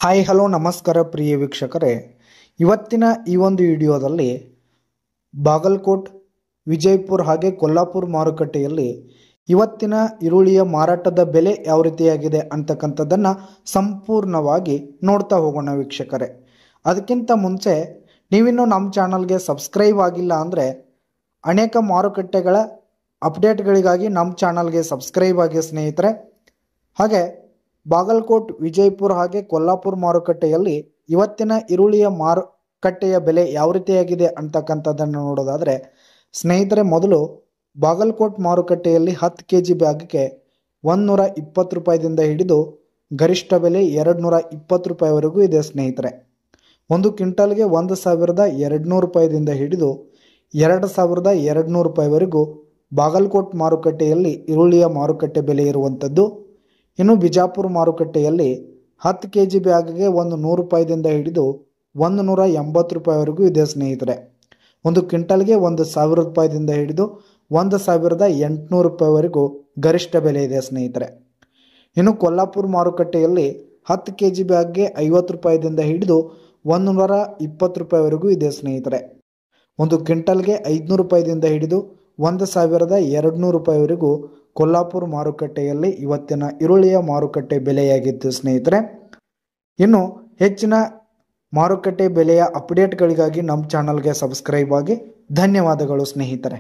Hi hello ನಮಸ್ಕಾರ ಪ್ರಿಯ ವೀಕ್ಷಕರೇ, ಇವತ್ತಿನ ಈ ಒಂದು ವಿಡಿಯೋದಲ್ಲಿ ಬಾಗಲಕೋಟ್, ವಿಜಯಪುರ ಹಾಗೆ ಕೊಲ್ಲಾಪುರ ಮಾರುಕಟ್ಟೆಯಲ್ಲಿ ಇವತ್ತಿನ ಈರುಳ್ಳಿಯ ಮಾರಾಟದ ಬೆಲೆ ಯಾವ ರೀತಿಯಾಗಿದೆ ಅಂತಕ್ಕಂಥದ್ದನ್ನು ಸಂಪೂರ್ಣವಾಗಿ ನೋಡ್ತಾ ಹೋಗೋಣ ವೀಕ್ಷಕರೇ. ಅದಕ್ಕಿಂತ ಮುಂಚೆ ನೀವಿನ್ನೂ ನಮ್ಮ ಚಾನಲ್ಗೆ ಸಬ್ಸ್ಕ್ರೈಬ್ ಆಗಿಲ್ಲ ಅಂದರೆ ಅನೇಕ ಮಾರುಕಟ್ಟೆಗಳ ಅಪ್ಡೇಟ್ಗಳಿಗಾಗಿ ನಮ್ಮ ಚಾನಲ್ಗೆ ಸಬ್ಸ್ಕ್ರೈಬ್ ಆಗಿ ಸ್ನೇಹಿತರೆ. ಹಾಗೆ ಬಾಗಲಕೋಟ್, ವಿಜಯಪುರ ಹಾಗೆ ಕೊಲ್ಲಾಪುರ ಮಾರುಕಟ್ಟೆಯಲ್ಲಿ ಇವತ್ತಿನ ಈರುಳ್ಳಿಯ ಮಾರುಕಟ್ಟೆಯ ಬೆಲೆ ಯಾವ ರೀತಿಯಾಗಿದೆ ಅಂತಕ್ಕಂಥದ್ದನ್ನು ನೋಡೋದಾದರೆ ಸ್ನೇಹಿತರೆ, ಮೊದಲು ಬಾಗಲಕೋಟ್ ಮಾರುಕಟ್ಟೆಯಲ್ಲಿ 10 kg ಬ್ಯಾಗ್ಗೆ 120 ರೂಪಾಯಿದಿಂದ ಹಿಡಿದು ಗರಿಷ್ಠ ಬೆಲೆ 220 ರೂಪಾಯಿವರೆಗೂ ಇದೆ ಸ್ನೇಹಿತರೆ. ಒಂದು ಕ್ವಿಂಟಲ್ಗೆ 1200 ರೂಪಾಯಿದಿಂದ ಹಿಡಿದು 2200 ರೂಪಾಯಿವರೆಗೂ ಬಾಗಲಕೋಟ್ ಮಾರುಕಟ್ಟೆಯಲ್ಲಿ ಈರುಳ್ಳಿಯ ಮಾರುಕಟ್ಟೆ ಬೆಲೆ ಇರುವಂಥದ್ದು. ಇನ್ನು ಬಿಜಾಪುರ ಮಾರುಕಟ್ಟೆಯಲ್ಲಿ 10 kg ಬ್ಯಾಗ್ಗೆ 100 ರೂಪಾಯಿದಿಂದ ಹಿಡಿದು 180 ರೂಪಾಯಿವರೆಗೂ ಇದೆ ಸ್ನೇಹಿತರೆ. ಒಂದು ಕ್ವಿಂಟಲ್ಗೆ 1000 ರೂಪಾಯಿದಿಂದ ಹಿಡಿದು 1800 ರೂಪಾಯಿವರೆಗೂ ಗರಿಷ್ಠ ಬೆಲೆ ಇದೆ ಸ್ನೇಹಿತರೆ. ಇನ್ನು ಕೊಲ್ಲಾಪುರ ಮಾರುಕಟ್ಟೆಯಲ್ಲಿ 10 kg ಬ್ಯಾಗ್ಗೆ 50 ರೂಪಾಯಿದಿಂದ ಹಿಡಿದು 120 ರೂಪಾಯಿವರೆಗೂ ಇದೆ ಸ್ನೇಹಿತರೆ. ಒಂದು ಕ್ವಿಂಟಲ್ಗೆ 500 ರೂಪಾಯಿದಿಂದ ಹಿಡಿದು 1200 ರೂಪಾಯಿವರೆಗೂ ಕೊಲ್ಲಾಪುರ ಮಾರುಕಟ್ಟೆಯಲ್ಲಿ ಇವತ್ತಿನ ಈರುಳ್ಳಿಯ ಮಾರುಕಟ್ಟೆ ಬೆಲೆಯಾಗಿತ್ತು ಸ್ನೇಹಿತರೆ. ಇನ್ನು ಹೆಚ್ಚಿನ ಮಾರುಕಟ್ಟೆ ಬೆಲೆಯ ಅಪ್ಡೇಟ್ಗಳಿಗಾಗಿ ನಮ್ಮ ಚಾನಲ್ಗೆ ಸಬ್ಸ್ಕ್ರೈಬ್ ಆಗಿ. ಧನ್ಯವಾದಗಳು ಸ್ನೇಹಿತರೆ.